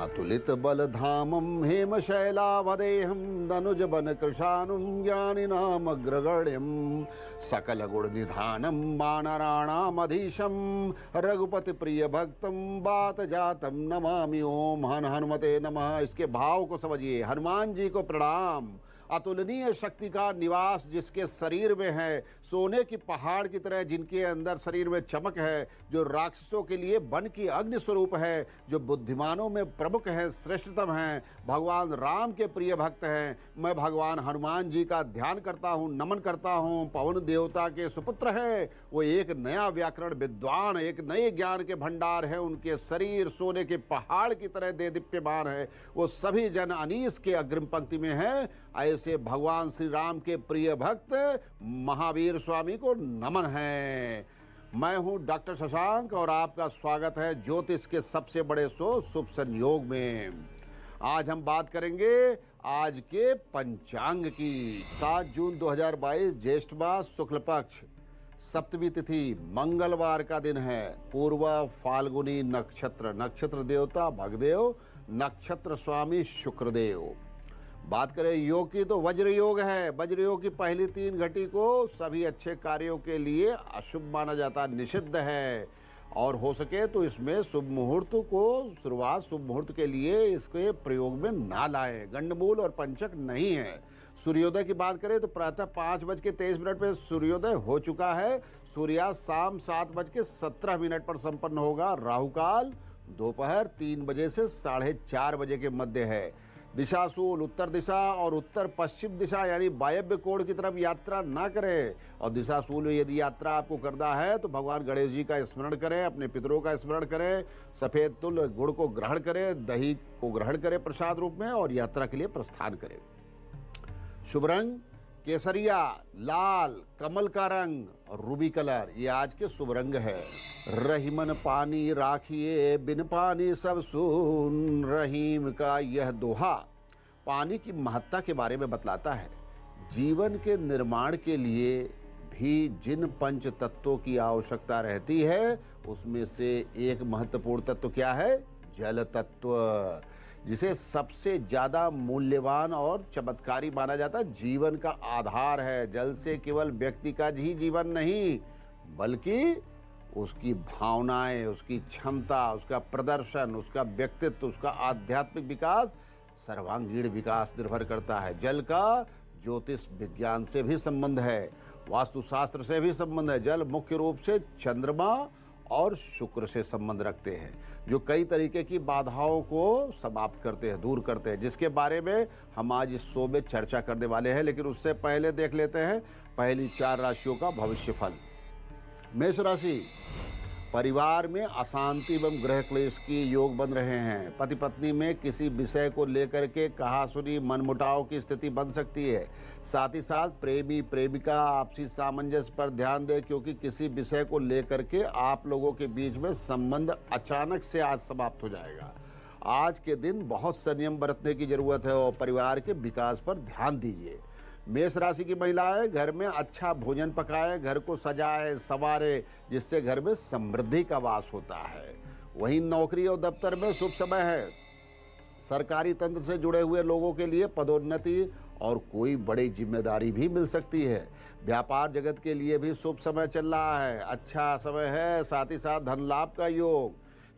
अतुलित बलधामं हेमशैलावदेहं दनुजबन कृशानुं ज्ञानिनामग्रगण्यं सकलगुणनिधानं वानराणामधीशं रघुपति प्रिय भक्तं वातजातं नमामि। ओम हन हनुमते नमः। इसके भाव को समझिए। हनुमान जी को प्रणाम। अतुलनीय शक्ति का निवास जिसके शरीर में है, सोने की पहाड़ की तरह जिनके अंदर शरीर में चमक है, जो राक्षसों के लिए वन की अग्नि स्वरूप है, जो बुद्धिमानों में प्रमुख है, श्रेष्ठतम है, भगवान राम के प्रिय भक्त हैं। मैं भगवान हनुमान जी का ध्यान करता हूँ, नमन करता हूँ। पवन देवता के सुपुत्र है, वो एक नया व्याकरण विद्वान, एक नए ज्ञान के भंडार है। उनके शरीर सोने के पहाड़ की तरह देदीप्यमान है। वो सभी जन अनीस के अग्रिम पंक्ति में है। ऐसे भगवान श्री राम के प्रिय भक्त महावीर स्वामी को नमन है। मैं हूं डॉक्टर शशांक और आपका स्वागत है ज्योतिष के सबसे बड़े शो शुभ संयोग में। आज हम बात करेंगे आज के पंचांग की। 7 जून 2022 ज्येष्ठ मास शुक्ल पक्ष, सप्तमी तिथि, मंगलवार का दिन है। पूर्व फाल्गुनी नक्षत्र, नक्षत्र देवता भगदेव, नक्षत्र स्वामी शुक्रदेव। बात करें योग की तो वज्र योग है। वज्र योग की पहली 3 घटी को सभी अच्छे कार्यों के लिए अशुभ माना जाता, निषिद्ध है। और हो सके तो इसमें शुभ मुहूर्त को शुरुआत शुभ मुहूर्त के लिए इसके प्रयोग में ना लाएं। गंडमूल और पंचक नहीं है। सूर्योदय की बात करें तो प्रातः 5:23 पे सूर्योदय हो चुका है। सूर्यास्त शाम 7:17 पर संपन्न होगा। राहु काल दोपहर 3 बजे से 4:30 बजे के मध्य है। दिशाशूल उत्तर दिशा और उत्तर पश्चिम दिशा यानी वायव्य कोण की तरफ यात्रा ना करें। और दिशाशूल में यदि यात्रा आपको करना है तो भगवान गणेश जी का स्मरण करें, अपने पितरों का स्मरण करें, सफ़ेद तुल गुड़ को ग्रहण करें, दही को ग्रहण करें प्रसाद रूप में और यात्रा के लिए प्रस्थान करें। शुभ रंग केसरिया, लाल, कमल का रंग और रूबी कलर, ये आज के शुभ रंग है। रहीमन पानी राखिए, बिन पानी सब सून, रहीम का यह दोहा पानी की महत्ता के बारे में बतलाता है। जीवन के निर्माण के लिए भी जिन पंच तत्वों की आवश्यकता रहती है उसमें से एक महत्वपूर्ण तत्व क्या है? जल तत्व, जिसे सबसे ज़्यादा मूल्यवान और चमत्कारी माना जाता है। जीवन का आधार है। जल से केवल व्यक्ति का ही जीवन नहीं बल्कि उसकी भावनाएं, उसकी क्षमता, उसका प्रदर्शन, उसका व्यक्तित्व, उसका आध्यात्मिक विकास, सर्वांगीण विकास निर्भर करता है। जल का ज्योतिष विज्ञान से भी संबंध है, वास्तुशास्त्र से भी संबंध है। जल मुख्य रूप से चंद्रमा और शुक्र से संबंध रखते हैं, जो कई तरीके की बाधाओं को समाप्त करते हैं, दूर करते हैं, जिसके बारे में हम आज इस शो में चर्चा करने वाले हैं। लेकिन उससे पहले देख लेते हैं पहली 4 राशियों का भविष्य फल। मेष राशि, परिवार में अशांति एवं गृह क्लेश की योग बन रहे हैं। पति पत्नी में किसी विषय को लेकर के कहासुनी मनमुटाव की स्थिति बन सकती है। साथ ही साथ प्रेमी प्रेमिका आपसी सामंजस्य पर ध्यान दें, क्योंकि किसी विषय को लेकर के आप लोगों के बीच में संबंध अचानक से आज समाप्त हो जाएगा। आज के दिन बहुत संयम बरतने की जरूरत है और परिवार के विकास पर ध्यान दीजिए। मेष राशि की महिलाएं घर में अच्छा भोजन पकाए, घर को सजाए संवारे, जिससे घर में समृद्धि का वास होता है। वहीं नौकरी और दफ्तर में शुभ समय है। सरकारी तंत्र से जुड़े हुए लोगों के लिए पदोन्नति और कोई बड़ी जिम्मेदारी भी मिल सकती है। व्यापार जगत के लिए भी शुभ समय चल रहा है, अच्छा समय है। साथ ही साथ धन लाभ का योग,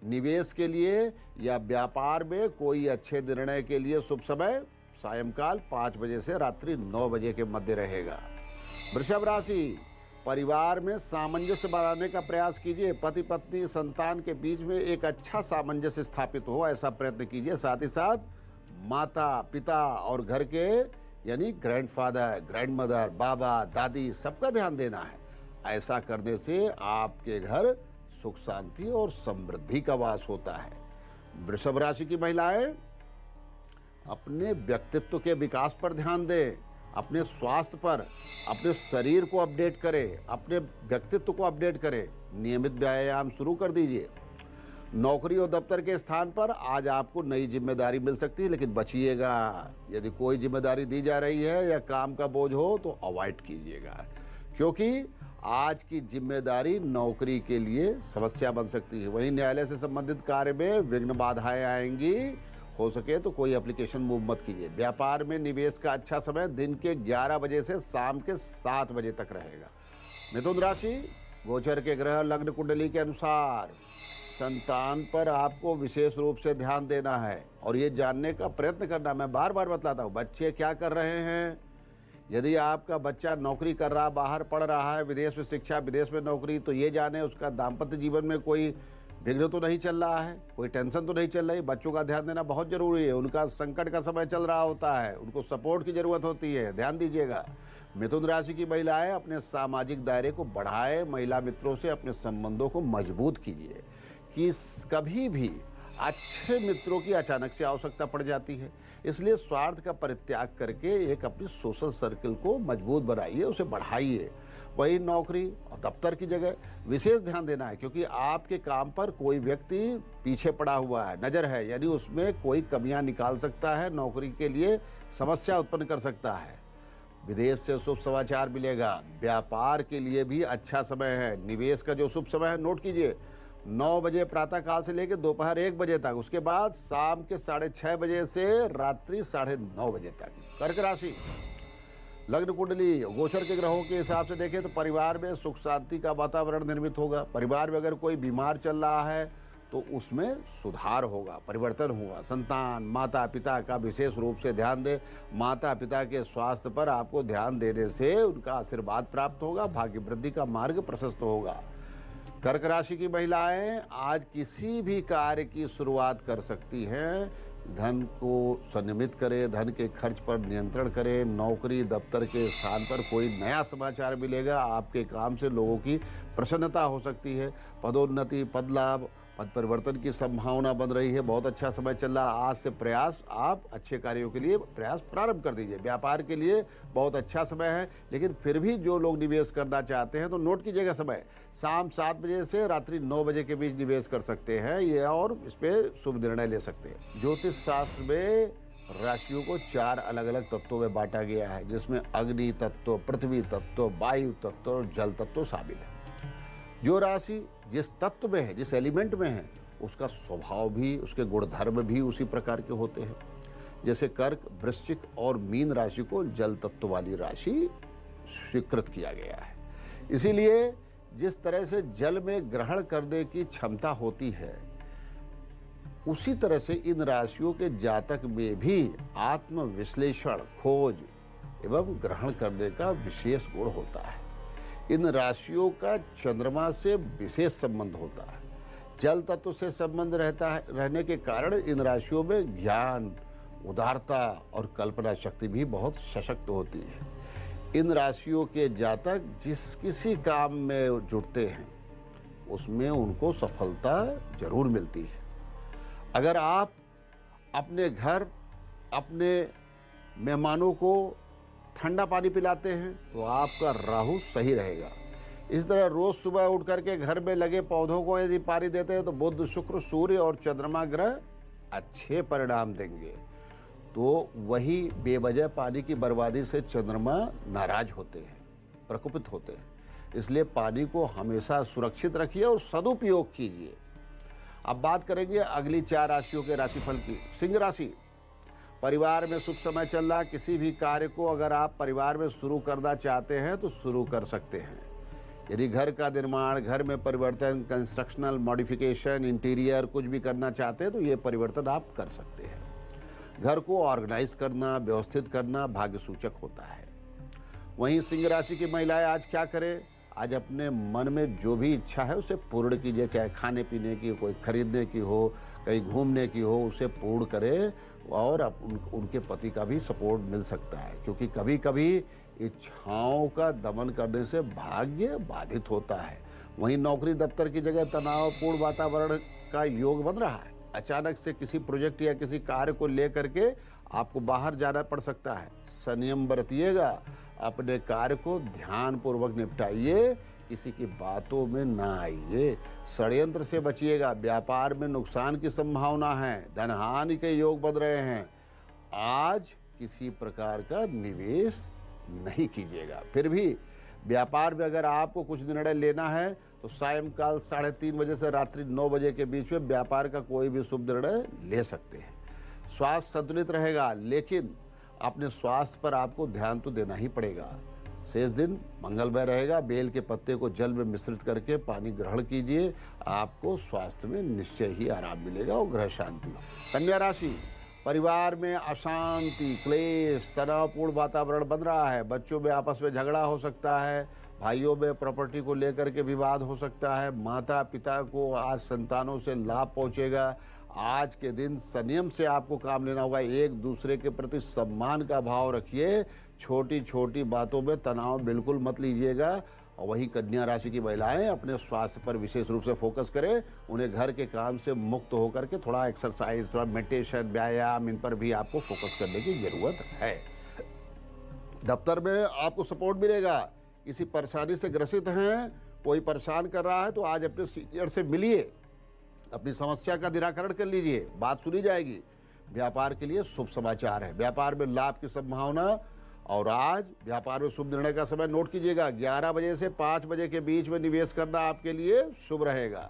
निवेश के लिए या व्यापार में कोई अच्छे निर्णय के लिए शुभ समय सायंकाल 5 बजे से रात्रि 9 बजे के मध्य रहेगा। वृषभ राशि, परिवार में सामंजस्य बनाने का प्रयास कीजिए। पति पत्नी संतान के बीच में एक अच्छा सामंजस्य स्थापित हो, ऐसा प्रयत्न कीजिए। साथ ही साथ माता पिता और घर के यानी ग्रैंडफादर, ग्रैंडमदर, बाबा दादी सबका ध्यान देना है। ऐसा करने से आपके घर सुख शांति और समृद्धि का वास होता है। वृषभ राशि की महिलाएं अपने व्यक्तित्व के विकास पर ध्यान दें, अपने स्वास्थ्य पर, अपने शरीर को अपडेट करें, अपने व्यक्तित्व को अपडेट करें। नियमित व्यायाम शुरू कर दीजिए। नौकरी और दफ्तर के स्थान पर आज आपको नई जिम्मेदारी मिल सकती है, लेकिन बचिएगा। यदि कोई जिम्मेदारी दी जा रही है या काम का बोझ हो तो अवॉइड कीजिएगा, क्योंकि आज की जिम्मेदारी नौकरी के लिए समस्या बन सकती है। वहीं न्यायालय से संबंधित कार्य में विघ्न बाधाएं आएंगी हो सके तो कोई एप्लीकेशन मूव मत कीजिए। व्यापार में निवेश का अच्छा समय दिन के 11 बजे से शाम के 7 बजे तक रहेगा। मिथुन राशि, गोचर के ग्रह लग्न कुंडली के अनुसार संतान पर आपको विशेष रूप से ध्यान देना है और ये जानने का प्रयत्न करना। मैं बार बार बतलाता हूँ, बच्चे क्या कर रहे हैं। यदि आपका बच्चा नौकरी कर रहा, बाहर पढ़ रहा है, विदेश में शिक्षा, विदेश में नौकरी, तो ये जाने उसका दाम्पत्य जीवन में कोई विघ्न तो नहीं चल रहा है, कोई टेंशन तो नहीं चल रही। बच्चों का ध्यान देना बहुत जरूरी है। उनका संकट का समय चल रहा होता है, उनको सपोर्ट की जरूरत होती है, ध्यान दीजिएगा। मिथुन राशि की महिलाएं अपने सामाजिक दायरे को बढ़ाएं, महिला मित्रों से अपने संबंधों को मजबूत कीजिए कि कभी भी अच्छे मित्रों की अचानक से आवश्यकता पड़ जाती है, इसलिए स्वार्थ का परित्याग करके एक अपनी सोशल सर्किल को मजबूत बनाइए, उसे बढ़ाइए। वही नौकरी और दफ्तर की जगह विशेष ध्यान देना है, क्योंकि आपके काम पर कोई व्यक्ति पीछे पड़ा हुआ है, नज़र है, यानी उसमें कोई कमियां निकाल सकता है, नौकरी के लिए समस्या उत्पन्न कर सकता है। विदेश से शुभ समाचार मिलेगा। व्यापार के लिए भी अच्छा समय है। निवेश का जो शुभ समय है नोट कीजिए, 9 बजे प्रातःकाल से लेकर दोपहर 1 बजे तक, उसके बाद शाम के 6:30 बजे से रात्रि 9:30 बजे तक। कर्क राशि, लग्न कुंडली गोचर के ग्रहों के हिसाब से देखें तो परिवार में सुख शांति का वातावरण निर्मित होगा। परिवार में अगर कोई बीमार चल रहा है तो उसमें सुधार होगा, परिवर्तन होगा। संतान, माता पिता का विशेष रूप से ध्यान दें। माता पिता के स्वास्थ्य पर आपको ध्यान देने से उनका आशीर्वाद प्राप्त होगा, भाग्य वृद्धि का मार्ग प्रशस्त होगा। कर्क राशि की महिलाएं आज किसी भी कार्य की शुरुआत कर सकती हैं। धन को संयमित करें, धन के खर्च पर नियंत्रण करें। नौकरी दफ्तर के स्थान पर कोई नया समाचार मिलेगा, आपके काम से लोगों की प्रसन्नता हो सकती है। पदोन्नति, पद लाभ, पद परिवर्तन की संभावना बन रही है। बहुत अच्छा समय चल रहा है। आज से प्रयास, आप अच्छे कार्यों के लिए प्रयास प्रारंभ कर दीजिए। व्यापार के लिए बहुत अच्छा समय है, लेकिन फिर भी जो लोग निवेश करना चाहते हैं तो नोट कीजिएगा समय, शाम 7 बजे से रात्रि 9 बजे के बीच निवेश कर सकते हैं ये, और इस पर शुभ निर्णय ले सकते हैं। ज्योतिष शास्त्र में राशियों को 4 अलग अलग तत्वों में बांटा गया है, जिसमें अग्नि तत्व, पृथ्वी तत्व, वायु तत्व और जल तत्व शामिल है। जो राशि जिस तत्व में है, जिस एलिमेंट में है, उसका स्वभाव भी, उसके गुणधर्म भी उसी प्रकार के होते हैं। जैसे कर्क, वृश्चिक और मीन राशि को जल तत्व वाली राशि स्वीकृत किया गया है। इसीलिए जिस तरह से जल में ग्रहण करने की क्षमता होती है, उसी तरह से इन राशियों के जातक में भी आत्म विश्लेषण, खोज एवं ग्रहण करने का विशेष गुण होता है। इन राशियों का चंद्रमा से विशेष संबंध होता है। जल तत्व से संबंध रहने के कारण इन राशियों में ज्ञान, उदारता और कल्पना शक्ति भी बहुत सशक्त होती है। इन राशियों के जातक जिस किसी काम में जुटते हैं उसमें उनको सफलता जरूर मिलती है। अगर आप अपने घर, अपने मेहमानों को ठंडा पानी पिलाते हैं तो आपका राहु सही रहेगा। इस तरह रोज सुबह उठ करके घर में लगे पौधों को यदि पानी देते हैं तो बुध, शुक्र, सूर्य और चंद्रमा ग्रह अच्छे परिणाम देंगे। तो वही बेवजह पानी की बर्बादी से चंद्रमा नाराज होते हैं, प्रकोपित होते हैं। इसलिए पानी को हमेशा सुरक्षित रखिए और सदुपयोग कीजिए। अब बात करेंगे अगली 4 राशियों के राशिफल की। सिंह राशि, परिवार में शुभ समय चल रहा। किसी भी कार्य को अगर आप परिवार में शुरू करना चाहते हैं तो शुरू कर सकते हैं। यदि घर का निर्माण, घर में परिवर्तन, कंस्ट्रक्शनल मॉडिफिकेशन, इंटीरियर कुछ भी करना चाहते हैं तो ये परिवर्तन आप कर सकते हैं। घर को ऑर्गेनाइज करना, व्यवस्थित करना भाग्य सूचक होता है। वहीं सिंह राशि की महिलाएं आज क्या करें? आज अपने मन में जो भी इच्छा है उसे पूर्ण कीजिए, चाहे खाने पीने की, कोई खरीदने की हो, कहीं घूमने की हो, उसे पूर्ण करें। और उनके पति का भी सपोर्ट मिल सकता है, क्योंकि कभी कभी इच्छाओं का दमन करने से भाग्य बाधित होता है। वहीं नौकरी दफ्तर की जगह तनावपूर्ण वातावरण का योग बन रहा है। अचानक से किसी प्रोजेक्ट या किसी कार्य को लेकर के आपको बाहर जाना पड़ सकता है। संयम बरतिएगा, अपने कार्य को ध्यानपूर्वक निपटाइए, किसी की बातों में ना आइए। षड्यंत्र से बचिएगा। व्यापार में नुकसान की संभावना है, धनहानि के योग बन रहे हैं। आज किसी प्रकार का निवेश नहीं कीजिएगा। फिर भी व्यापार में अगर आपको कुछ निर्णय लेना है तो सायंकाल 3:30 बजे से रात्रि 9 बजे के बीच में व्यापार का कोई भी शुभ निर्णय ले सकते हैं। स्वास्थ्य संतुलित रहेगा, लेकिन अपने स्वास्थ्य पर आपको ध्यान तो देना ही पड़ेगा। शेष दिन मंगलमय रहेगा। बेल के पत्ते को जल में मिश्रित करके पानी ग्रहण कीजिए, आपको स्वास्थ्य में निश्चय ही आराम मिलेगा और ग्रह शांति। कन्या राशि, परिवार में अशांति, क्लेश, तनावपूर्ण वातावरण बन रहा है। बच्चों में आपस में झगड़ा हो सकता है, भाइयों में प्रॉपर्टी को लेकर के विवाद हो सकता है। माता पिता को आज संतानों से लाभ पहुंचेगा। आज के दिन संयम से आपको काम लेना होगा। एक दूसरे के प्रति सम्मान का भाव रखिए। छोटी छोटी बातों में तनाव बिल्कुल मत लीजिएगा। और वहीं कन्या राशि की महिलाएं अपने स्वास्थ्य पर विशेष रूप से फोकस करें। उन्हें घर के काम से मुक्त होकर के थोड़ा एक्सरसाइज, थोड़ा मेडिटेशन, व्यायाम, इन पर भी आपको फोकस करने की जरूरत है। दफ्तर में आपको सपोर्ट मिलेगा। किसी परेशानी से ग्रसित हैं, कोई परेशान कर रहा है, तो आज अपने सीनियर से मिलिए, अपनी समस्या का निराकरण कर लीजिए, बात सुनी जाएगी। व्यापार के लिए शुभ समाचार है। व्यापार में लाभ की संभावना। और आज व्यापार में शुभ निर्णय का समय नोट कीजिएगा। 11 बजे से 5 बजे के बीच में निवेश करना आपके लिए शुभ रहेगा।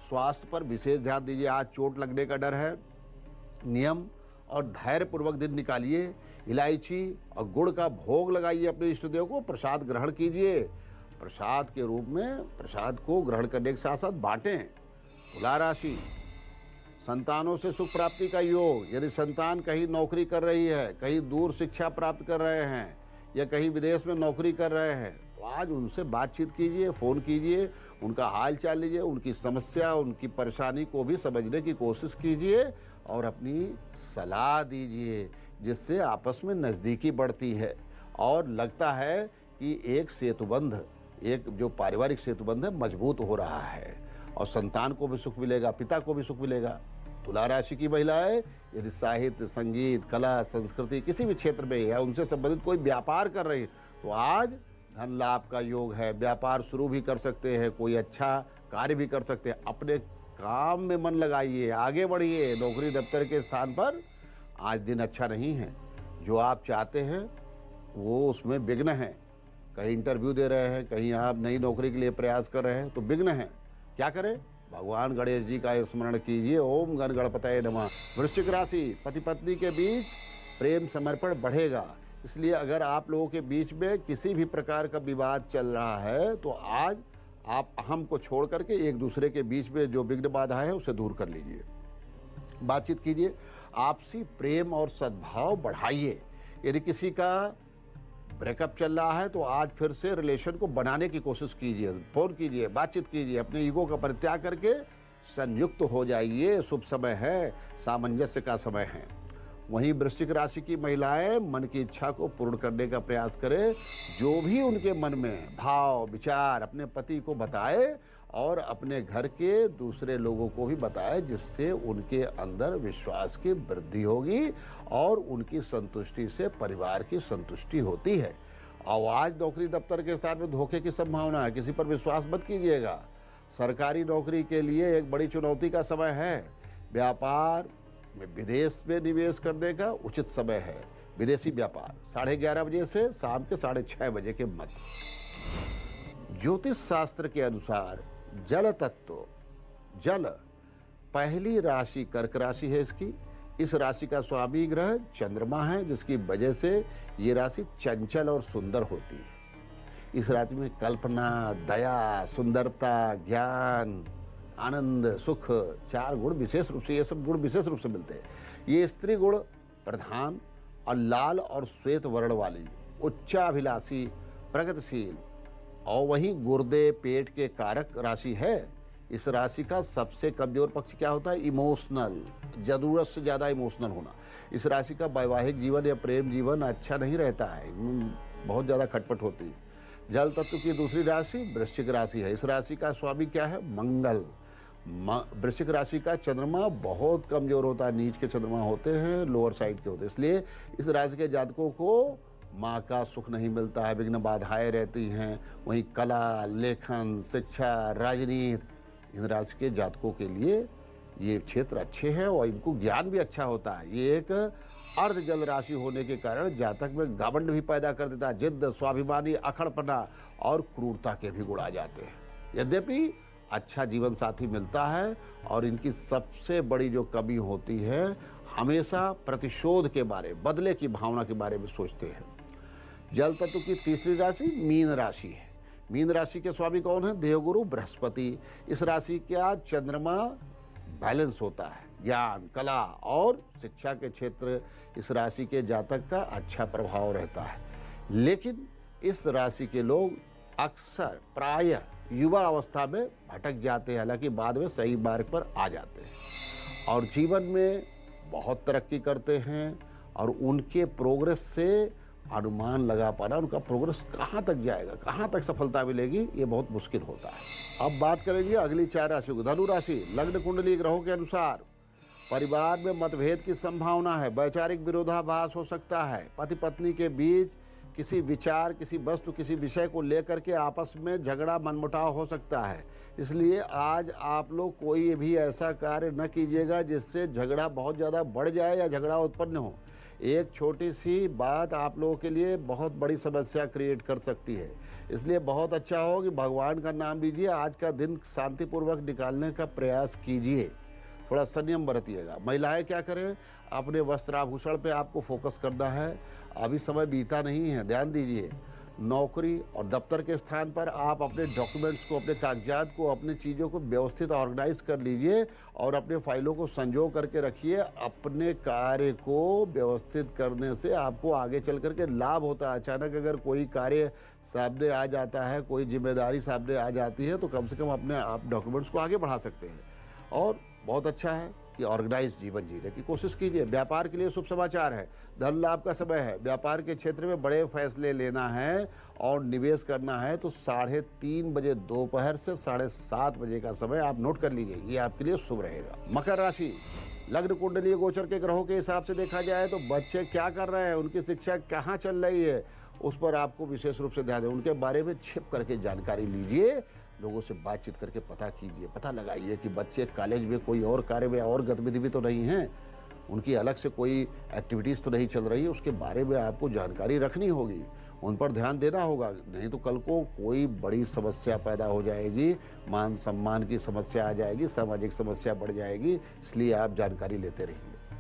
स्वास्थ्य पर विशेष ध्यान दीजिए। आज चोट लगने का डर है। नियम और धैर्यपूर्वक दिन निकालिए। इलायची और गुड़ का भोग लगाइए अपने इष्ट देव को। प्रसाद ग्रहण कीजिए। प्रसाद के रूप में प्रसाद को ग्रहण करने के साथ साथ बांटें। तुला राशि, संतानों से सुख प्राप्ति का योग। यदि संतान कहीं नौकरी कर रही है, कहीं दूर शिक्षा प्राप्त कर रहे हैं या कहीं विदेश में नौकरी कर रहे हैं, तो आज उनसे बातचीत कीजिए, फ़ोन कीजिए, उनका हाल चाल लीजिए, उनकी समस्या, उनकी परेशानी को भी समझने की कोशिश कीजिए और अपनी सलाह दीजिए, जिससे आपस में नज़दीकी बढ़ती है। और लगता है कि एक सेतुबंध, एक जो पारिवारिक सेतुबंध है, मजबूत हो रहा है और संतान को भी सुख मिलेगा, पिता को भी सुख मिलेगा। तुला राशि की महिलाएं यदि साहित्य, संगीत, कला, संस्कृति किसी भी क्षेत्र में या उनसे संबंधित कोई व्यापार कर रही, तो आज धन लाभ का योग है। व्यापार शुरू भी कर सकते हैं, कोई अच्छा कार्य भी कर सकते हैं। अपने काम में मन लगाइए, आगे बढ़िए। नौकरी दफ्तर के स्थान पर आज दिन अच्छा नहीं है। जो आप चाहते हैं वो उसमें विघ्न है। कहीं इंटरव्यू दे रहे हैं, कहीं आप नई नौकरी के लिए प्रयास कर रहे हैं, तो विघ्न है। क्या करें? भगवान गणेश जी का स्मरण कीजिए। ओम गण गणपतये नमः। वृश्चिक राशि, पति पत्नी के बीच प्रेम समर्पण बढ़ेगा। इसलिए अगर आप लोगों के बीच में किसी भी प्रकार का विवाद चल रहा है, तो आज आप अहम को छोड़ करके एक दूसरे के बीच में जो विघ्न बाधा है उसे दूर कर लीजिए। बातचीत कीजिए। आपसी प्रेम और सद्भाव बढ़ाइए। यदि किसी का ब्रेकअप चल रहा है, तो आज फिर से रिलेशन को बनाने की कोशिश कीजिए। फोन कीजिए, बातचीत कीजिए, अपने ईगो का परित्याग करके संयुक्त हो जाइए। शुभ समय है, सामंजस्य का समय है। वहीं वृश्चिक राशि की महिलाएं मन की इच्छा को पूर्ण करने का प्रयास करें। जो भी उनके मन में भाव विचार अपने पति को बताए और अपने घर के दूसरे लोगों को भी बताए, जिससे उनके अंदर विश्वास की वृद्धि होगी और उनकी संतुष्टि से परिवार की संतुष्टि होती है। और आज नौकरी दफ्तर के स्थान में धोखे की संभावना है। किसी पर विश्वास मत कीजिएगा। सरकारी नौकरी के लिए एक बड़ी चुनौती का समय है। व्यापार में विदेश में निवेश करने का उचित समय है। विदेशी व्यापार 11:30 बजे से शाम के 6:30 बजे के मध्य। ज्योतिष शास्त्र के अनुसार जल तत्व, जल पहली राशि कर्क राशि है इसकी। इस राशि का स्वामी ग्रह चंद्रमा है, जिसकी वजह से ये राशि चंचल और सुंदर होती है। इस राशि में कल्पना, दया, सुंदरता, ज्ञान, आनंद, सुख, 4 गुण विशेष रूप से, ये सब गुण विशेष रूप से मिलते हैं। ये स्त्री गुण प्रधान और लाल और श्वेत वर्ण वाली, उच्चाभिलाषी, प्रगतिशील और वहीं गुर्दे पेट के कारक राशि है। इस राशि का सबसे कमजोर पक्ष क्या होता है? इमोशनल, जरूरत से ज़्यादा इमोशनल होना। इस राशि का वैवाहिक जीवन या प्रेम जीवन अच्छा नहीं रहता है, बहुत ज़्यादा खटपट होती है। जल तत्व की दूसरी राशि वृश्चिक राशि है। इस राशि का स्वामी क्या है? मंगल। वृश्चिक राशि का चंद्रमा बहुत कमजोर होता है। नीच के चंद्रमा होते हैं, लोअर साइड के होते हैं। इसलिए इस राशि के जातकों को माँ का सुख नहीं मिलता है, विघ्न बाधाएं रहती हैं। वहीं कला, लेखन, शिक्षा, राजनीति, इन राशि के जातकों के लिए ये क्षेत्र अच्छे हैं और इनको ज्ञान भी अच्छा होता है। ये एक अर्ध जल राशि होने के कारण जातक में घमंड भी पैदा कर देता है। जिद्द, स्वाभिमानी, अखड़पना और क्रूरता के भी गुण आ जाते हैं। यद्यपि अच्छा जीवन साथी मिलता है और इनकी सबसे बड़ी जो कमी होती है, हमेशा प्रतिशोध के बारे, बदले की भावना के बारे में सोचते हैं। जल तत्व की तीसरी राशि मीन राशि है। मीन राशि के स्वामी कौन है? देवगुरु बृहस्पति। इस राशि का चंद्रमा बैलेंस होता है। ज्ञान, कला और शिक्षा के क्षेत्र इस राशि के जातक का अच्छा प्रभाव रहता है। लेकिन इस राशि के लोग अक्सर प्रायः युवा अवस्था में भटक जाते हैं, हालांकि बाद में सही मार्ग पर आ जाते हैं और जीवन में बहुत तरक्की करते हैं। और उनके प्रोग्रेस से अनुमान लगा पाना, उनका प्रोग्रेस कहाँ तक जाएगा, कहाँ तक सफलता मिलेगी, ये बहुत मुश्किल होता है। अब बात करेंगे अगली 4 राशियों की। धनु राशि, लग्न कुंडली ग्रहों के अनुसार परिवार में मतभेद की संभावना है। वैचारिक विरोधाभास हो सकता है। पति पत्नी के बीच किसी विचार, किसी वस्तु, किसी विषय को लेकर के आपस में झगड़ा, मनमुटाव हो सकता है। इसलिए आज आप लोग कोई भी ऐसा कार्य न कीजिएगा जिससे झगड़ा बहुत ज़्यादा बढ़ जाए या झगड़ा उत्पन्न हो। एक छोटी सी बात आप लोगों के लिए बहुत बड़ी समस्या क्रिएट कर सकती है। इसलिए बहुत अच्छा हो कि भगवान का नाम लीजिए, आज का दिन शांतिपूर्वक निकालने का प्रयास कीजिए, थोड़ा संयम बरतिएगा। महिलाएं क्या करें? अपने वस्त्राभूषण पे आपको फोकस करना है। अभी समय बीता नहीं है, ध्यान दीजिए। नौकरी और दफ्तर के स्थान पर आप अपने डॉक्यूमेंट्स को, अपने कागजात को, अपनी चीज़ों को व्यवस्थित ऑर्गेनाइज कर लीजिए और अपने फाइलों को संजो करके रखिए। अपने कार्य को व्यवस्थित करने से आपको आगे चल करके लाभ होता है। अचानक अगर कोई कार्य सामने आ जाता है, कोई जिम्मेदारी सामने आ जाती है, तो कम से कम अपने आप डॉक्यूमेंट्स को आगे बढ़ा सकते हैं। और बहुत अच्छा है कि ऑर्गेनाइज जीवन जीने की कोशिश कीजिए। व्यापार के लिए शुभ समाचार है। धन लाभ का समय है। व्यापार के क्षेत्र में बड़े फैसले लेना है और निवेश करना है तो 3:30 बजे दोपहर से 7:30 बजे का समय आप नोट कर लीजिए, ये आपके लिए शुभ रहेगा। मकर राशि, लग्न कुंडलीय गोचर के ग्रहों के हिसाब से देखा जाए तो बच्चे क्या कर रहे हैं, उनकी शिक्षा कहाँ चल रही है, उस पर आपको विशेष रूप से ध्यान दें। उनके बारे में छिप करके जानकारी लीजिए, लोगों से बातचीत करके पता कीजिए, पता लगाइए कि बच्चे कॉलेज में कोई और कार्य में और गतिविधि भी तो नहीं है, उनकी अलग से कोई एक्टिविटीज़ तो नहीं चल रही है, उसके बारे में आपको जानकारी रखनी होगी, उन पर ध्यान देना होगा। नहीं तो कल को कोई बड़ी समस्या पैदा हो जाएगी, मान सम्मान की समस्या आ जाएगी, सामाजिक समस्या बढ़ जाएगी। इसलिए आप जानकारी लेते रहिए।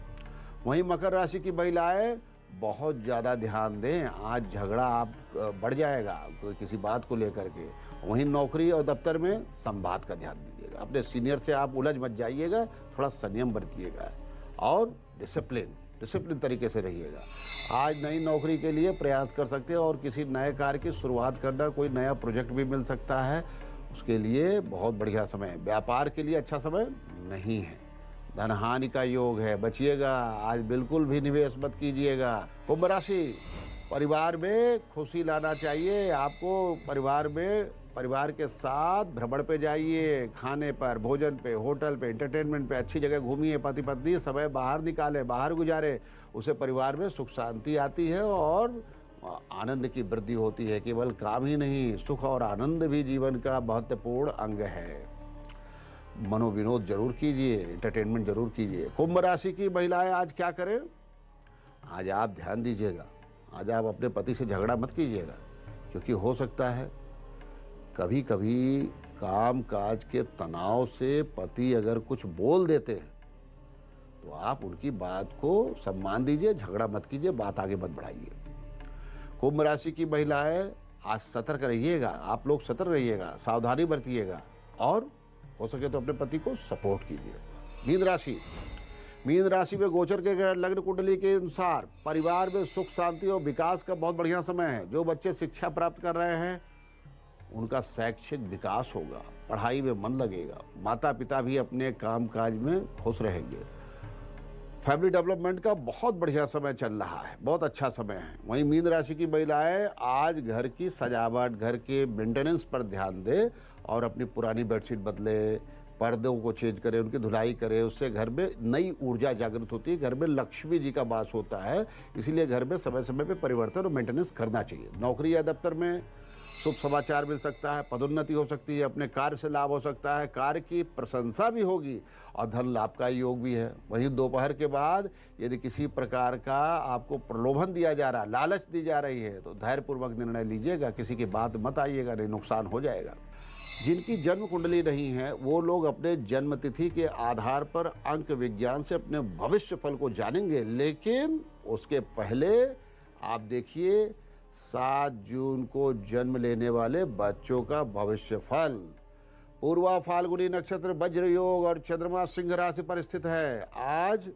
वहीं मकर राशि की महिलाएं बहुत ज़्यादा ध्यान दें, आज झगड़ा आप बढ़ जाएगा कोई किसी बात को लेकर के। वहीं नौकरी और दफ्तर में संवाद का ध्यान दीजिएगा। अपने सीनियर से आप उलझ मत जाइएगा, थोड़ा संयम बरतिएगा और डिसिप्लिन तरीके से रहिएगा। आज नई नौकरी के लिए प्रयास कर सकते हैं और किसी नए कार्य की शुरुआत करना, कोई नया प्रोजेक्ट भी मिल सकता है, उसके लिए बहुत बढ़िया समय है। व्यापार के लिए अच्छा समय नहीं है। धन हानि का योग है, बचिएगा, आज बिल्कुल भी निवेश मत कीजिएगा। कुंभ राशि, परिवार में खुशी लाना चाहिए आपको। परिवार के साथ भ्रमण पे जाइए, खाने पर, भोजन पे, होटल पे, एंटरटेनमेंट पे, अच्छी जगह घूमिए। पति पत्नी समय बाहर निकाले, बाहर गुजारे, उससे परिवार में सुख शांति आती है और आनंद की वृद्धि होती है। केवल काम ही नहीं, सुख और आनंद भी जीवन का महत्वपूर्ण अंग है। मनोविनोद जरूर कीजिए, एंटरटेनमेंट जरूर कीजिए। कुंभ राशि की महिलाएं आज क्या करें? आज आप ध्यान दीजिएगा, आज आप अपने पति से झगड़ा मत कीजिएगा, क्योंकि हो सकता है कभी कभी काम काज के तनाव से पति अगर कुछ बोल देते हैं तो आप उनकी बात को सम्मान दीजिए, झगड़ा मत कीजिए, बात आगे मत बढ़ाइए। कुंभ राशि की महिलाएं आज सतर्क रहिएगा, आप लोग सतर्क रहिएगा, सावधानी बरतिएगा और हो सके तो अपने पति को सपोर्ट कीजिए। मीन राशि में गोचर के लग्न कुंडली के अनुसार परिवार में सुख शांति और विकास का बहुत बढ़िया समय है। जो बच्चे शिक्षा प्राप्त कर रहे हैं उनका शैक्षिक विकास होगा, पढ़ाई में मन लगेगा, माता पिता भी अपने काम काज में खुश रहेंगे। फैमिली डेवलपमेंट का बहुत बढ़िया समय चल रहा है, बहुत अच्छा समय है। वहीं मीन राशि की महिलाएं आज घर की सजावट, घर के मेंटेनेंस पर ध्यान दें और अपनी पुरानी बेडशीट बदले, पर्दों को चेंज करें, उनकी धुलाई करें, उससे घर में नई ऊर्जा जागृत होती है। घर में लक्ष्मी जी का वास होता है, इसीलिए घर में समय समय पे परिवर्तन और मेंटेनेंस करना चाहिए। नौकरी या दफ्तर में शुभ समाचार मिल सकता है, पदोन्नति हो सकती है, अपने कार्य से लाभ हो सकता है, कार्य की प्रशंसा भी होगी और धन लाभ का योग भी है। वहीं दोपहर के बाद यदि किसी प्रकार का आपको प्रलोभन दिया जा रहा है, लालच दी जा रही है, तो धैर्यपूर्वक निर्णय लीजिएगा, किसी की बात मत आइएगा, नहीं नुकसान हो जाएगा। जिनकी जन्म कुंडली नहीं है वो लोग अपने जन्म तिथि के आधार पर अंक विज्ञान से अपने भविष्य फल को जानेंगे, लेकिन उसके पहले आप देखिए 7 जून को जन्म लेने वाले बच्चों का भविष्य फल। पूर्वा फाल्गुनी नक्षत्र वज्र योग और चंद्रमा सिंह राशि पर स्थित है। आज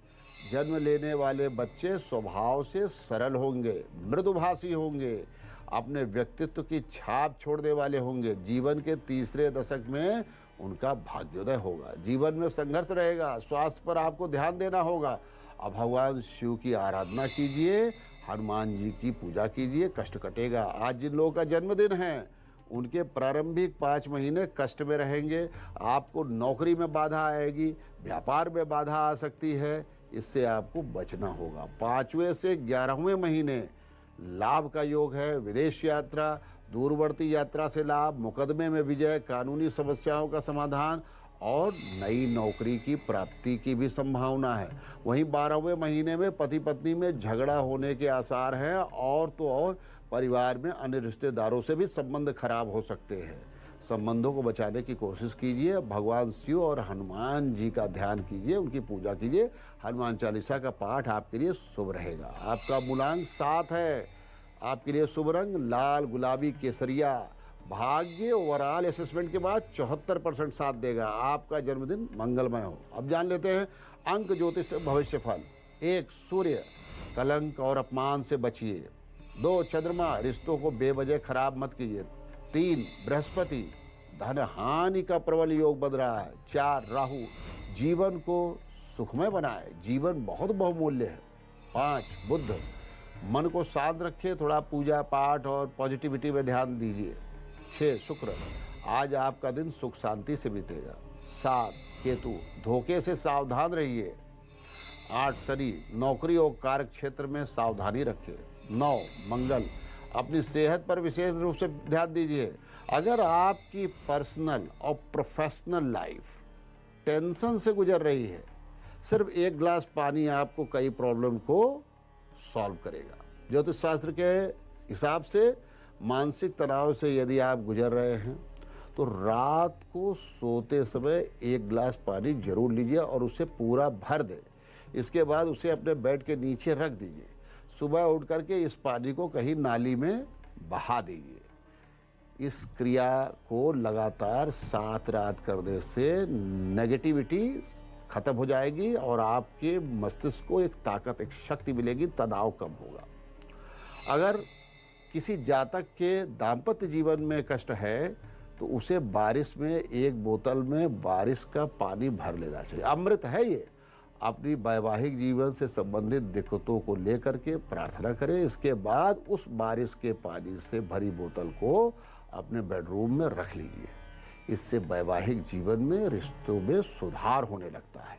जन्म लेने वाले बच्चे स्वभाव से सरल होंगे, मृदुभाषी होंगे, अपने व्यक्तित्व की छाप छोड़ने वाले होंगे। जीवन के तीसरे दशक में उनका भाग्योदय होगा। जीवन में संघर्ष रहेगा, स्वास्थ्य पर आपको ध्यान देना होगा। अब भगवान शिव की आराधना कीजिए, हनुमान जी की पूजा कीजिए, कष्ट कटेगा। आज जिन लोगों का जन्मदिन है उनके प्रारंभिक 5 महीने कष्ट में रहेंगे। आपको नौकरी में बाधा आएगी, व्यापार में बाधा आ सकती है, इससे आपको बचना होगा। 5वें से 11वें महीने लाभ का योग है। विदेश यात्रा, दूरवर्ती यात्रा से लाभ, मुकदमे में विजय, कानूनी समस्याओं का समाधान और नई नौकरी की प्राप्ति की भी संभावना है। वहीं 12वें महीने में पति पत्नी में झगड़ा होने के आसार हैं और तो और परिवार में अन्य रिश्तेदारों से भी संबंध खराब हो सकते हैं। संबंधों को बचाने की कोशिश कीजिए। भगवान शिव और हनुमान जी का ध्यान कीजिए, उनकी पूजा कीजिए। हनुमान चालीसा का पाठ आपके लिए शुभ रहेगा। आपका मूलांक 7 है। आपके लिए शुभ रंग लाल, गुलाबी, केसरिया। भाग्य ओवरऑल असेसमेंट के बाद 74% साथ देगा। आपका जन्मदिन मंगलमय हो। अब जान लेते हैं अंक ज्योतिष भविष्य फल। 1 सूर्य, कलंक और अपमान से बचिए। 2 चंद्रमा, रिश्तों को बेवजह खराब मत कीजिए। 3 बृहस्पति, धन हानि का प्रबल योग बन रहा है। 4 राहु, जीवन को सुखमय बनाए, जीवन बहुत बहुमूल्य है। 5 बुध, मन को शांत रखिए, थोड़ा पूजा पाठ और पॉजिटिविटी में ध्यान दीजिए। 6 शुक्र, आज आपका दिन सुख शांति से बीतेगा। 7 केतु, धोखे से सावधान रहिए। 8 शनि, नौकरी और कार्य क्षेत्र में सावधानी रखिए। 9 मंगल, अपनी सेहत पर विशेष रूप से ध्यान दीजिए। अगर आपकी पर्सनल और प्रोफेशनल लाइफ टेंशन से गुजर रही है, सिर्फ 1 गिलास पानी आपको कई प्रॉब्लम को सॉल्व करेगा। ज्योतिष शास्त्र के हिसाब से मानसिक तनाव से यदि आप गुजर रहे हैं तो रात को सोते समय 1 गिलास पानी जरूर लीजिए और उसे पूरा भर दें। इसके बाद उसे अपने बेड के नीचे रख दीजिए। सुबह उठ करके इस पानी को कहीं नाली में बहा दीजिए। इस क्रिया को लगातार 7 रात करने से नेगेटिविटी खत्म हो जाएगी और आपके मस्तिष्क को एक ताकत, एक शक्ति मिलेगी, तनाव कम होगा। अगर किसी जातक के दाम्पत्य जीवन में कष्ट है तो उसे बारिश में 1 बोतल में बारिश का पानी भर लेना चाहिए। अमृत है ये। अपनी वैवाहिक जीवन से संबंधित दिक्कतों को लेकर के प्रार्थना करें। इसके बाद उस बारिश के पानी से भरी बोतल को अपने बेडरूम में रख लीजिए। इससे वैवाहिक जीवन में, रिश्तों में सुधार होने लगता है।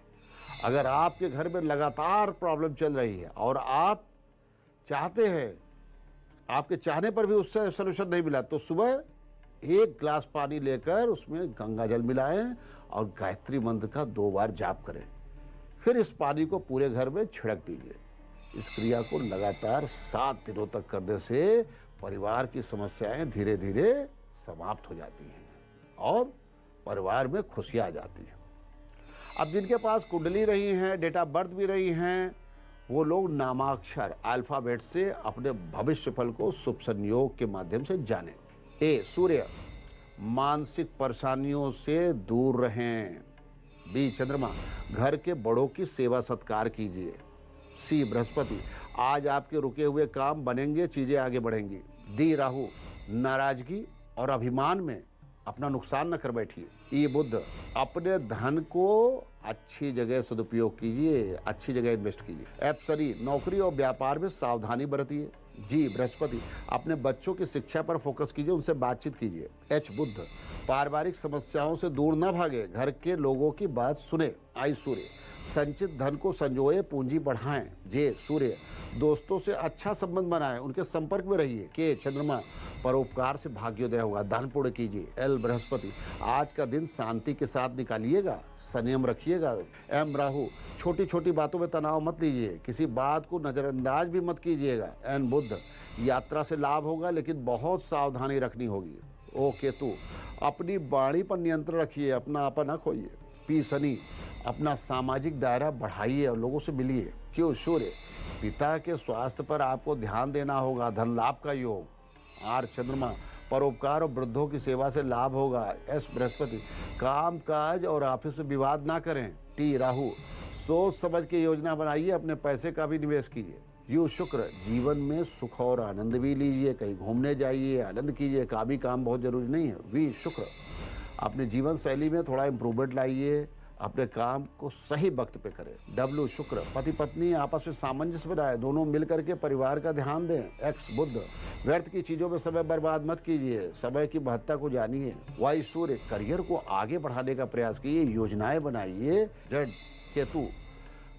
अगर आपके घर में लगातार प्रॉब्लम चल रही है और आप चाहते हैं, आपके चाहने पर भी उससे सलूशन नहीं मिला, तो सुबह 1 गिलास पानी लेकर उसमें गंगा जल मिलाएं और गायत्री मंत्र का 2 बार जाप करें। फिर इस पानी को पूरे घर में छिड़क दीजिए। इस क्रिया को लगातार 7 दिनों तक करने से परिवार की समस्याएं धीरे धीरे समाप्त हो जाती हैं और परिवार में खुशियां आ जाती हैं। अब जिनके पास कुंडली रही है, डेट ऑफ बर्थ भी रही हैं, वो लोग नामाक्षर अल्फाबेट से अपने भविष्य फल को शुभ संयोग के माध्यम से जानें। ए सूर्य, मानसिक परेशानियों से दूर रहें। बी चंद्रमा, घर के बड़ों की सेवा सत्कार कीजिए। सी बृहस्पति, आज आपके रुके हुए काम बनेंगे, चीजें आगे बढ़ेंगी। डी राहु, नाराजगी और अभिमान में अपना नुकसान न कर बैठिए। ई बुध, अपने धन को अच्छी जगह सदुपयोग कीजिए, अच्छी जगह इन्वेस्ट कीजिए। एफ शनि, नौकरी और व्यापार में सावधानी बरतिए। जी बृहस्पति, अपने बच्चों की शिक्षा पर फोकस कीजिए, उनसे बातचीत कीजिए। एच बुध, पारिवारिक समस्याओं से दूर न भागे, घर के लोगों की बात सुने। आई सूर्य, संचित धन को संजोए, पूंजी बढ़ाएं। जे सूर्य, दोस्तों से अच्छा संबंध बनाएं, उनके संपर्क में रहिए। के चंद्रमा, परोपकार से भाग्योदय होगा, दान पुण्य कीजिए। एल बृहस्पति, आज का दिन शांति के साथ निकालिएगा, संयम रखिएगा। एम राहु, छोटी छोटी बातों में तनाव मत लीजिए, किसी बात को नजरअंदाज भी मत कीजिएगा। एन बुध, यात्रा से लाभ होगा लेकिन बहुत सावधानी रखनी होगी। ओ केतु, अपनी वाणी पर नियंत्रण रखिए, अपना आपा ना खोइए। पी शनि, अपना सामाजिक दायरा बढ़ाइए और लोगों से मिलिए। क्यों सूर्य, पिता के स्वास्थ्य पर आपको ध्यान देना होगा। धन लाभ का योग। आर चंद्रमा, परोपकार और वृद्धों की सेवा से लाभ होगा। एस बृहस्पति, काम काज और ऑफिस में विवाद ना करें। टी राहु, सोच समझ के योजना बनाइए, अपने पैसे का भी निवेश कीजिए। यू शुक्र, जीवन में सुख और आनंद भी लीजिए, कहीं घूमने जाइए, आनंद कीजिए। कामी काम बहुत जरूरी नहीं है। वी शुक्र, अपने जीवन शैली में थोड़ा इम्प्रूवमेंट लाइए, अपने काम को सही वक्त पे करें। डब्ल्यू शुक्र, पति पत्नी आपस में सामंजस्य बनाए, दोनों मिलकर के परिवार का ध्यान दें। एक्स बुध, व्यर्थ की चीजों में समय बर्बाद मत कीजिए, समय की महत्ता को जानिए। वाई सूर्य, करियर को आगे बढ़ाने का प्रयास कीजिए, योजनाएं बनाइए। जेड केतु,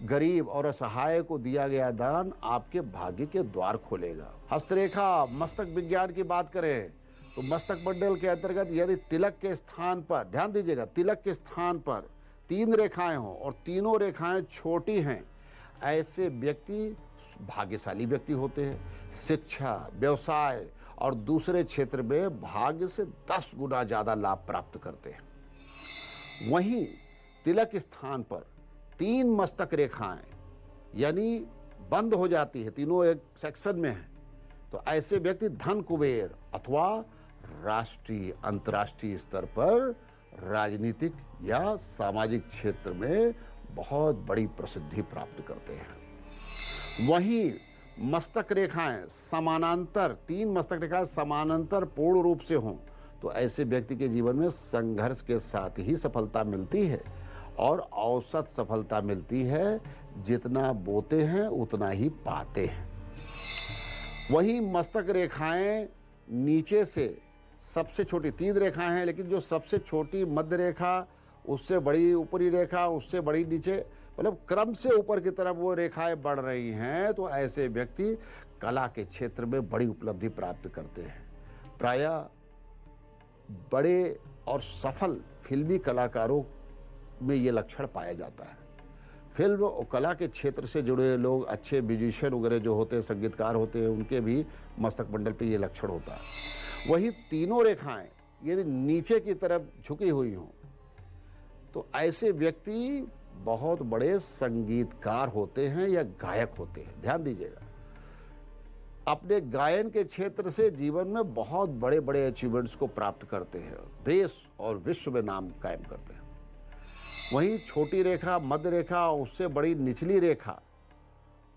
गरीब और असहाय को दिया गया दान आपके भाग्य के द्वार खोलेगा। हस्तरेखा, मस्तक विज्ञान की बात करें तो मस्तक मंडल के अंतर्गत यदि तिलक के स्थान पर, ध्यान दीजिएगा, तिलक के स्थान पर 3 रेखाएं हों और तीनों रेखाएं छोटी हैं, ऐसे व्यक्ति भाग्यशाली व्यक्ति होते हैं। शिक्षा, व्यवसाय और दूसरे क्षेत्र में भाग्य से 10 गुना ज्यादा लाभ प्राप्त करते हैं। वहीं तिलक स्थान पर 3 मस्तक रेखाएं यानी बंद हो जाती है, तीनों एक सेक्शन में है, तो ऐसे व्यक्ति धन कुबेर अथवा राष्ट्रीय अंतर्राष्ट्रीय स्तर पर राजनीतिक या सामाजिक क्षेत्र में बहुत बड़ी प्रसिद्धि प्राप्त करते हैं। वहीं मस्तक रेखाएं समानांतर, 3 मस्तक रेखाएं समानांतर पूर्ण रूप से हों तो ऐसे व्यक्ति के जीवन में संघर्ष के साथ ही सफलता मिलती है और औसत सफलता मिलती है। जितना बोते हैं उतना ही पाते हैं। वहीं मस्तक रेखाएं नीचे से सबसे छोटी 3 रेखाएं हैं, लेकिन जो सबसे छोटी मध्य रेखा, उससे बड़ी ऊपरी रेखा, उससे बड़ी नीचे, मतलब क्रम से ऊपर की तरफ वो रेखाएं बढ़ रही हैं, तो ऐसे व्यक्ति कला के क्षेत्र में बड़ी उपलब्धि प्राप्त करते हैं। प्रायः बड़े और सफल फिल्मी कलाकारों में ये लक्षण पाया जाता है। फिल्म और कला के क्षेत्र से जुड़े लोग, अच्छे म्यूजिशियन वगैरह जो होते हैं, संगीतकार होते हैं, उनके भी मस्तक मंडल पे ये लक्षण होता है। वही तीनों रेखाएं यदि नीचे की तरफ झुकी हुई हों तो ऐसे व्यक्ति बहुत बड़े संगीतकार होते हैं या गायक होते हैं। ध्यान दीजिएगा, अपने गायन के क्षेत्र से जीवन में बहुत बड़े बड़े अचीवमेंट्स को प्राप्त करते हैं, देश और विश्व में नाम कायम करते हैं। वहीं छोटी रेखा, मध्य रेखा, उससे बड़ी निचली रेखा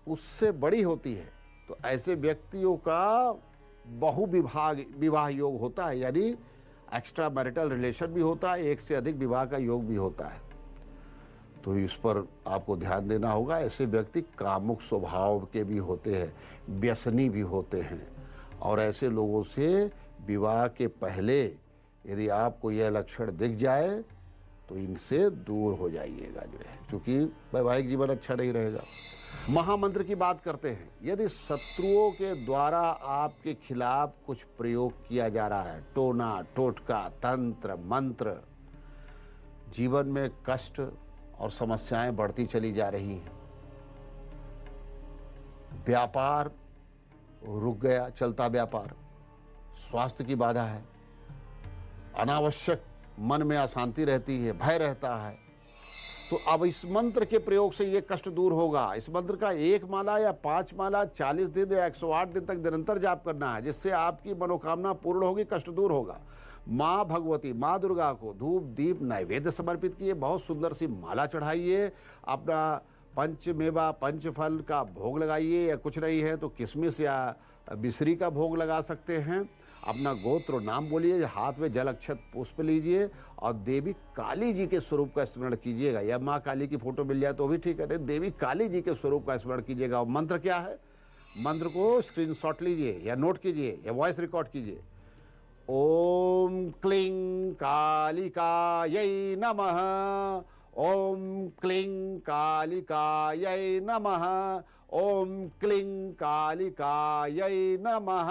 उससे बड़ी होती है, तो ऐसे व्यक्तियों का विवाह योग होता है, यानी एक्स्ट्रा मैरिटल रिलेशन भी होता है, एक से अधिक विवाह का योग भी होता है। तो इस पर आपको ध्यान देना होगा। ऐसे व्यक्ति कामुक स्वभाव के भी होते हैं, व्यसनी भी होते हैं, और ऐसे लोगों से विवाह के पहले यदि आपको यह लक्षण दिख जाए तो इनसे दूर हो जाइएगा जो है, क्योंकि वैवाहिक जीवन अच्छा नहीं रहेगा। महामंत्र की बात करते हैं। यदि शत्रुओं के द्वारा आपके खिलाफ कुछ प्रयोग किया जा रहा है, टोना टोटका, तंत्र मंत्र, जीवन में कष्ट और समस्याएं बढ़ती चली जा रही हैं, व्यापार रुक गया, चलता व्यापार, स्वास्थ्य की बाधा है, अनावश्यक मन में अशांति रहती है, भय रहता है, तो अब इस मंत्र के प्रयोग से ये कष्ट दूर होगा। इस मंत्र का 1 माला या 5 माला 40 दिन या 108 दिन तक निरंतर जाप करना है, जिससे आपकी मनोकामना पूर्ण होगी, कष्ट दूर होगा। माँ भगवती, माँ दुर्गा को धूप दीप नैवेद्य समर्पित किए, बहुत सुंदर सी माला चढ़ाइए, अपना पंचमेवा पंचफल का भोग लगाइए, या कुछ नहीं है तो किशमिश या बिसरी का भोग लगा सकते हैं। अपना गोत्र नाम बोलिए, हाथ में जल अक्षत पुष्प लीजिए और देवी काली जी के स्वरूप का स्मरण कीजिएगा, या माँ काली की फोटो मिल जाए तो भी ठीक है, नहीं देवी काली जी के स्वरूप का स्मरण कीजिएगा। और मंत्र क्या है, मंत्र को स्क्रीनशॉट लीजिए या नोट कीजिए या वॉइस रिकॉर्ड कीजिए। ओम क्लीं कालिकायै नमः, ओम क्लीं कालिकायै नमः, ओम क्लीं कालिकायै नमः।